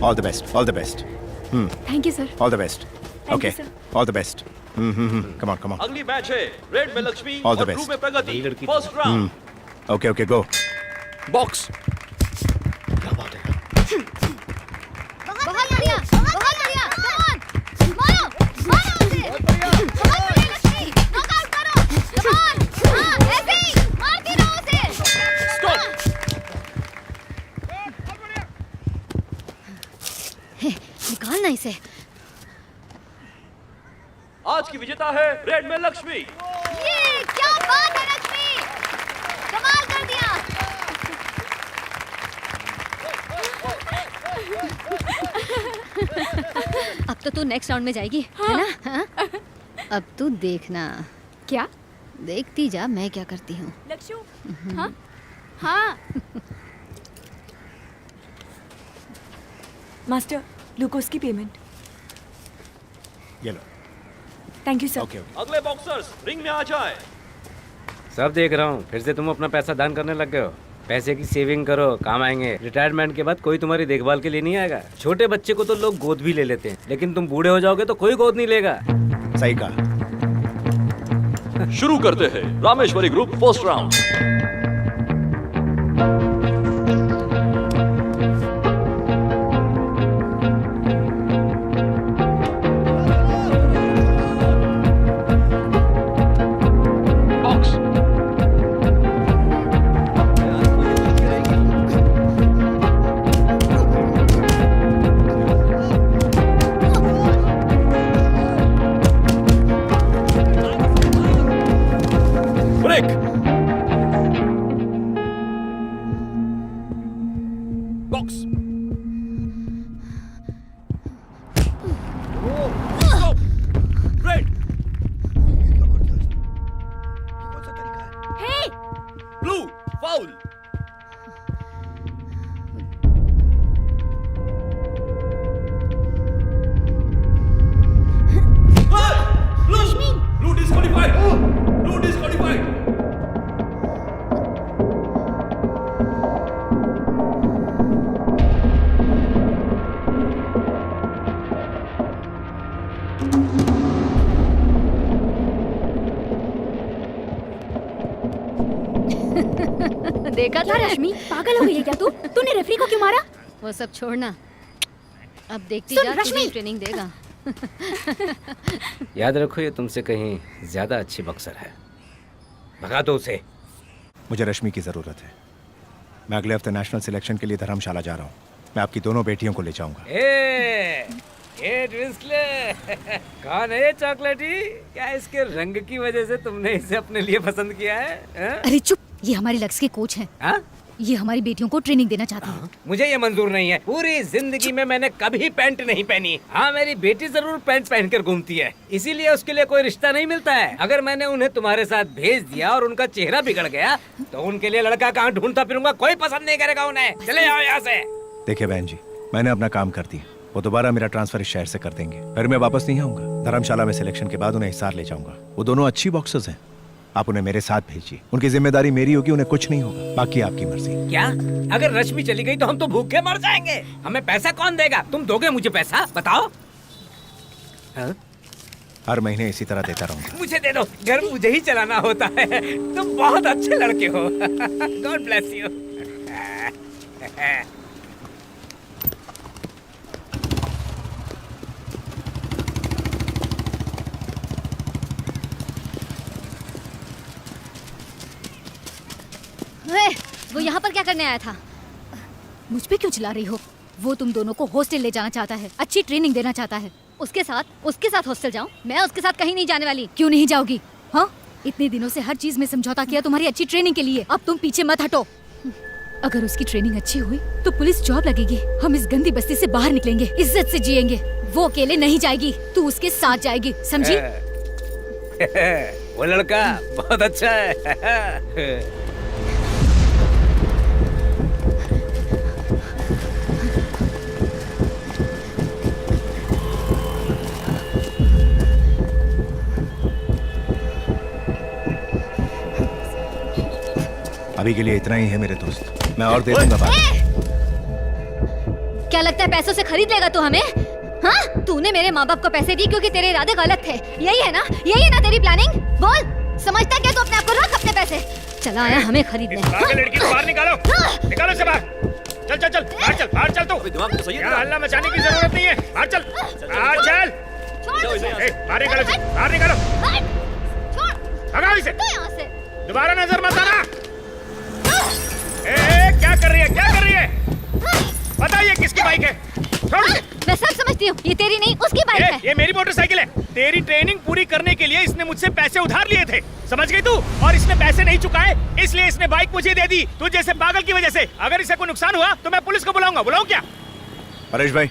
All the best, all the best. Thank you sir. All the best. you, okay, sir. All the best. Come on, come on. अगली match है red में Lakshmi All the और best. Blue में Pragati. First round. Okay okay, go. Box. बहुत बढ़िया, बहुत बढ़िया। Come on, मारो, मारो उसे। बहुत बढ़िया लक्ष्मी, नॉकआउट करो। कम ऑन, हाँ ऐसे ही मारती रहो उसे। स्टॉप। निकालना इसे। आज की विजेता है रेड में लक्ष्मी। ये क्या बात है लक्ष्मी, कमाल कर दिया। अब तो तू नेक्स्ट राउंड में जाएगी, है ना? हाँ? अब तू देखना, क्या? देखती जा मैं क्या करती हूँ। लक्ष्मी। हाँ हाँ। मास्टर, ग्लूकोज की पेमेंट। ये लो। Thank you sir. Okay okay. अगले बॉक्सर्स रिंग में आ जाए। सब देख रहा हूँ, फिर से तुम अपना पैसा दान करने लग गए हो। पैसे की सेविंग करो, काम आएंगे। रिटायरमेंट के बाद कोई तुम्हारी देखभाल के लिए नहीं आएगा। छोटे बच्चे को तो लोग गोद भी ले लेते हैं, लेकिन तुम बूढ़े हो जाओगे तो कोई गोद नहीं लेगा। सही कहा। शुरू करते हैं Rameshwari group first round. Break. Box. Stop. Red. Hey, blue foul. Blue disqualified. Blue disqualified. देखा था रश्मि, पागल हो गई है क्या तू? तूने रेफरी को क्यों मारा? वो सब छोड़ना, अब देखती सुन, जा, रश्मि। तुझे ट्रेनिंग देगा। याद रखो, ये तुमसे कहीं ज्यादा अच्छी बॉक्सर है। भगा दो उसे। मुझे रश्मि की ज़रूरत है। मैं अगले हफ्ते नेशनल सिलेक्शन के लिए धर्मशाला जा रहा हूँ। मैं आपकी दोनों बेटियों को ले जाऊंगा। ये ट्विस्ले। कौन है ये चॉकलेटी? क्या इसके रंग की वजह से तुमने इसे अपने लिए पसंद किया है? अरे चुप, ये हमारे लक्ष्य के कोच हैं। हाँ? ये हमारी बेटियों को ट्रेनिंग देना चाहते हैं। मुझे ये मंजूर नहीं है। पूरी जिंदगी में मैंने कभी पैंट नहीं पहनी। हाँ, मेरी बेटी जरूर पैंट पहनकर घूमती है, इसीलिए उसके लिए कोई रिश्ता नहीं मिलता है। अगर मैंने उन्हें तुम्हारे साथ भेज दिया और उनका चेहरा बिगड़ गया तो उनके लिए लड़का कहाँ ढूंढता फिरूंगा? कोई पसंद नहीं करेगा उन्हें। चले जाओ यहाँ से। देखिए बहन जी, मैंने अपना काम कर दिया। वो दोबारा मेरा ट्रांसफर इस शहर से कर देंगे, फिर मैं वापस नहीं आऊंगा। धर्मशाला में सिलेक्शन के बाद उन्हें हिसार ले जाऊंगा। वो दोनों अच्छी बॉक्सर्स हैं। आप उन्हें मेरे साथ भेजिए। उनकी जिम्मेदारी मेरी होगी, उन्हें कुछ नहीं होगा। बाकी आपकी मर्जी। क्या? अगर रश्मि चली गई तो हम तो भूखे मर जाएंगे। हमें पैसा कौन देगा? तुम दोगे मुझे पैसा? बताओ। हाँ? हर महीने इसी तरह देता रहूंगा। मुझे दे दो, घर मुझे ही चलाना होता है। तुम बहुत अच्छे लड़के हो। God bless you. वो यहाँ पर क्या करने आया था? मुझ पे क्यों चिल्ला रही हो? वो तुम दोनों को हॉस्टल ले जाना चाहता है, अच्छी ट्रेनिंग देना चाहता है। उसके साथ हॉस्टल जाऊं? मैं उसके साथ कहीं नहीं जाने वाली। क्यों नहीं जाओगी? हाँ, इतने दिनों से हर चीज में समझौता किया तुम्हारी अच्छी ट्रेनिंग के लिए। अब तुम पीछे मत हटो। अगर उसकी ट्रेनिंग अच्छी हुई तो पुलिस जॉब लगेगी। हम इस गंदी बस्ती से बाहर निकलेंगे, इज्जत से जिएंगे। वो अकेले नहीं जाएगी, तू उसके साथ जाएगी, समझी? वो लड़का बहुत अच्छा है। अभी के लिए इतना ही है मेरे दोस्त, मैं और दे दूंगा बाद में। क्या लगता है पैसों से खरीद लेगा तू हमें? हाँ, तूने मेरे माँ बाप को पैसे दिए क्योंकि तेरे इरादे गलत थे। यही है ना तेरी प्लानिंग? बोल, समझता क्या तू अपने आप को? रख अपने पैसे। चला आया हमें खरीदने। पागल लड़की को बाहर निकालो, निकालो से बाहर। चल चल चल, बाहर चल तू। दिमाग तो सही है यहाँ हल्ला मचाने की जरूरत नहीं है। बाहर चल, बाहर चल। छोड़ इसे। बाहर निकालो, बाहर निकालो। छोड़, भगाओ इसे। तो यहाँ से। दोबारा नजर मत आना। क्या कर रही है? क्या कर रही है? बताइए किसकी बाइक है? छोड़ इसे। मैं सब समझती हूँ, ये तेरी नहीं उसकी बाइक है। ये मेरी मोटरसाइकिल है। तेरी ट्रेनिंग पूरी करने के लिए इसने मुझसे पैसे उधार लिए थे, समझ गई तू? और इसने पैसे नहीं चुकाए, इसलिए इसने बाइक मुझे दे दी। तू जैसे पागल की वजह से। अगर इसे कोई नुकसान हुआ तो मैं पुलिस को बुलाऊंगा। बुलाऊं क्या? परेश भाई,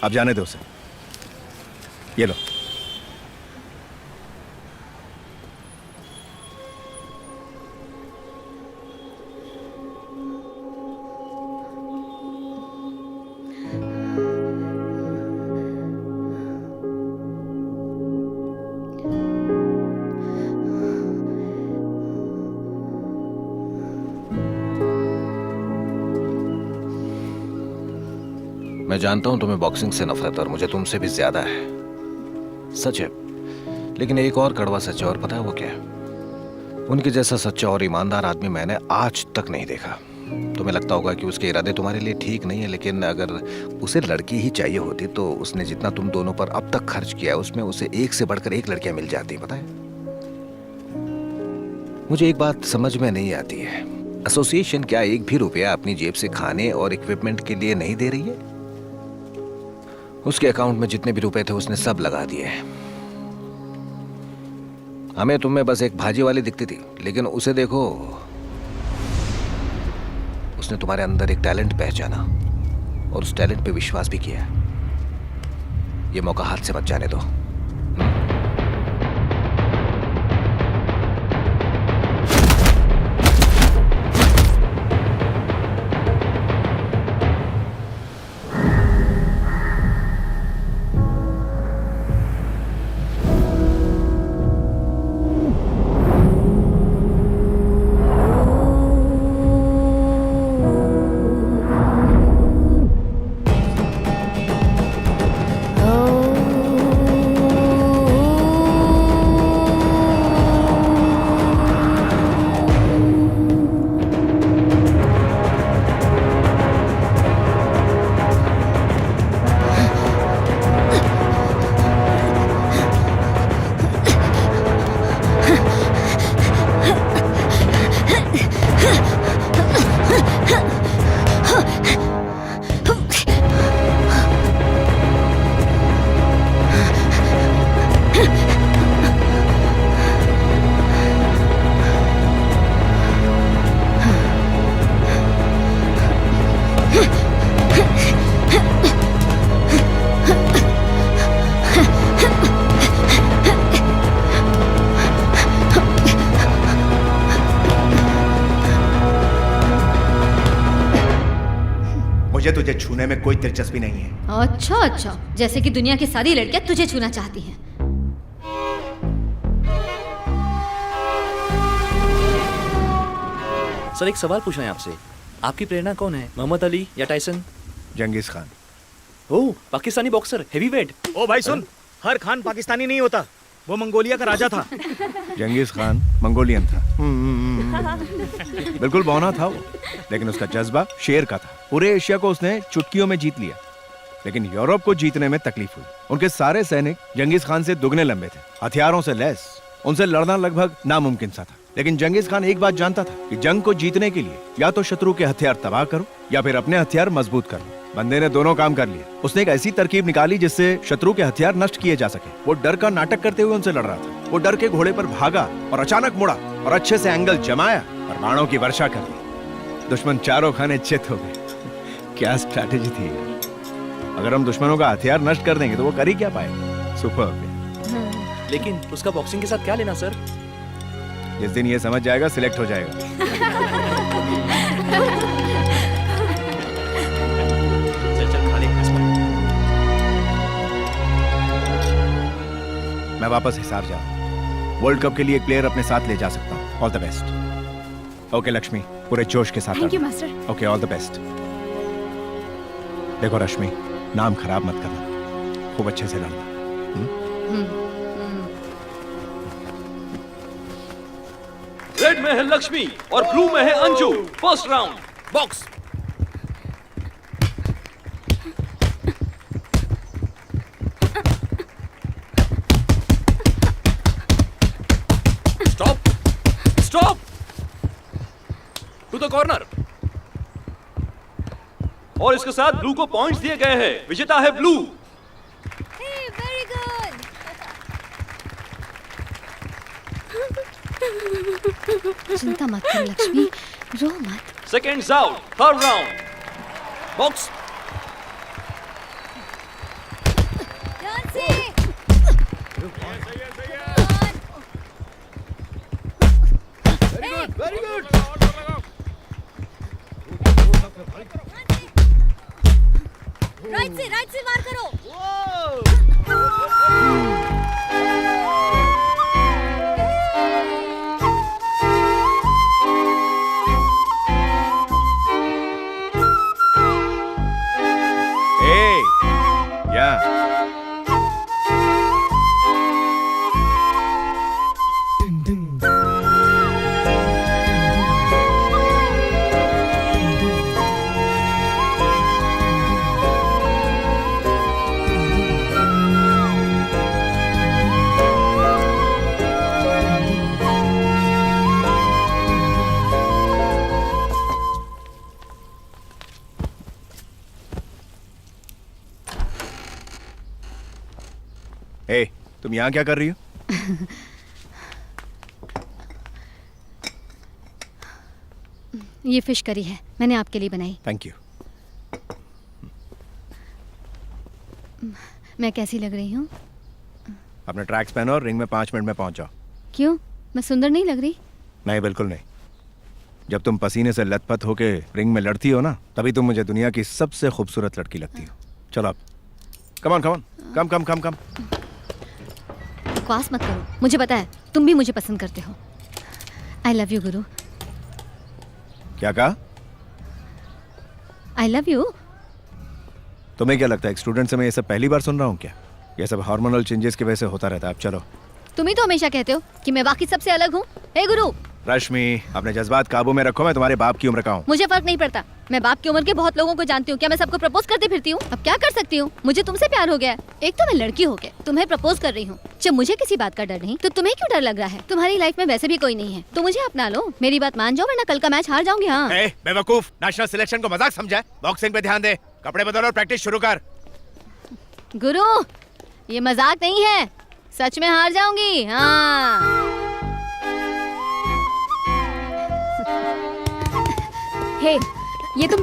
अब जाने दो उसे। ये लो। मैं जानता हूं तुम्हें बॉक्सिंग से नफरत है और मुझे तुमसे भी ज्यादा है, सच है। लेकिन एक और कड़वा सच है, और पता है वो क्या है? उनके जैसा सच्चा और ईमानदार आदमी मैंने आज तक नहीं देखा। तुम्हें लगता होगा कि उसके इरादे तुम्हारे लिए ठीक नहीं है, लेकिन अगर उसे लड़की ही चाहिए होती तो उसने जितना तुम दोनों पर अब तक खर्च किया है उसमें उसे एक से बढ़कर एक लड़कियां मिल जाती। पता है, मुझे एक बात समझ में नहीं आती है, एसोसिएशन क्या एक भी रुपया अपनी जेब से खाने और इक्विपमेंट के लिए नहीं दे रही है? उसके अकाउंट में जितने भी रुपए थे उसने सब लगा दिए। हमें तुम में बस एक भाजी वाली दिखती थी, लेकिन उसे देखो, उसने तुम्हारे अंदर एक टैलेंट पहचाना और उस टैलेंट पे विश्वास भी किया। ये मौका हाथ से मत जाने दो। मुझे तुझे छूने में कोई दिलचस्पी नहीं है। अच्छा, जैसे कि दुनिया की सारी लड़कियां तुझे छूना चाहती हैं। सर, एक सवाल पूछना है आपसे। आपकी प्रेरणा कौन है, मोहम्मद अली या टाइसन? जंगीज खान। ओह, पाकिस्तानी बॉक्सर, हेवीवेट। ओ भाई सुन, हर खान पाकिस्तानी नहीं होता, वो मंगोलिया का राजा था। जंगीज खान मंगोलियन था। बिल्कुल बौना था वो, लेकिन उसका जज्बा शेर का था। पूरे एशिया को उसने चुटकियों में जीत लिया, लेकिन यूरोप को जीतने में तकलीफ हुई। उनके सारे सैनिक जंगीज खान से दुगने लंबे थे, हथियारों से लैस। उनसे लड़ना लगभग नामुमकिन सा था। लेकिन जंगीज खान एक बात जानता था कि जंग को जीतने के लिए या तो शत्रु के हथियार तबाह करो या फिर अपने हथियार मजबूत करो। बंदे ने दोनों काम कर लिए। उसने एक ऐसी तरकीब निकाली जिससे शत्रु के हथियार नष्ट किए जा सके। वो डर का नाटक करते हुए उनसे लड़ रहा था। वो डर के घोड़े पर भागा और अचानक मुड़ा और अच्छे से एंगल जमाया और बाणों की वर्षा कर दी। दुश्मन चारों खाने चित हो गए। क्या स्ट्रैटेजी थी यार। अगर हम दुश्मनों का हथियार नष्ट कर देंगे तो वो कर ही क्या पाएगा। सुपर। लेकिन उसका बॉक्सिंग के साथ क्या लेना सर? जिस दिन ये समझ जाएगा सिलेक्ट हो जाएगा। चल खा ले। मैं वापस हिसार जाऊं। वर्ल्ड कप के लिए एक प्लेयर अपने साथ ले जा सकता हूं। All the best. Okay Lakshmi, पूरे जोश के साथ। Thank you master. Okay, all the best. देखो रश्मि, नाम खराब मत करना, खूब अच्छे से लड़ना। रेड में है लक्ष्मी और ब्लू में है Anju. First round box. Stop stop to the corner. और इसके साथ ब्लू को पॉइंट्स दिए गए हैं। विजेता है ब्लू। Very good. चिंता मत करो लक्ष्मी, रो मत। Seconds out, third round box. Right से मार करो। Hey, yeah. Hey, तुम यहाँ क्या कर रही हो? ये फिश करी है, मैंने आपके लिए बनाई। Thank you. मैं कैसी लग रही हूँ? अपने ट्रैक्स पहनो और रिंग में 5 मिनट में पहुंच जाओ। क्यों, मैं सुंदर नहीं लग रही? नहीं, बिल्कुल नहीं। जब तुम पसीने से लथपथ होके रिंग में लड़ती हो ना, तभी तुम मुझे दुनिया की सबसे खूबसूरत लड़की लगती हो। चलो अब, कम ऑन, कम। बकवास मत करो, मुझे पता है तुम भी मुझे पसंद करते हो। आई लव यू गुरु। क्या कहा? I love you. तुम्हें क्या लगता है, एक स्टूडेंट से मैं ये सब पहली बार सुन रहा हूँ क्या? ये सब हार्मोनल चेंजेस की वजह से होता रहता है। अब चलो। तुम ही तो हमेशा कहते हो कि मैं बाकी सबसे अलग हूँ। हे गुरु, रश्मि, अपने जज्बात काबू में रखो। मैं तुम्हारे बाप की उम्र का हूँ। मुझे फर्क नहीं पड़ता। मैं बाप की उम्र के बहुत लोगों को जानती हूँ। क्या मैं सबको प्रपोज करते फिरती हूँ? अब क्या कर सकती हूँ, मुझे तुमसे प्यार हो गया है। एक तो मैं लड़की हो के तुम्हें प्रपोज कर रही हूँ। जब मुझे किसी बात का डर नहीं, तो तुम्हें क्यों डर लग रहा है? तुम्हारी लाइफ में वैसे भी कोई नहीं है, तो मुझे अपना लो। मेरी बात मान जाओ, वरना कल का मैच हार जाऊंगी। हाँ बेवकूफ, नेशनल सिलेक्शन को मजाक समझा है? बॉक्सिंग पे ध्यान दे, कपड़े बदल और प्रैक्टिस शुरू कर। गुरु, ये मजाक नहीं है, सच में हार जाऊंगी। हाँ हे, ये तुम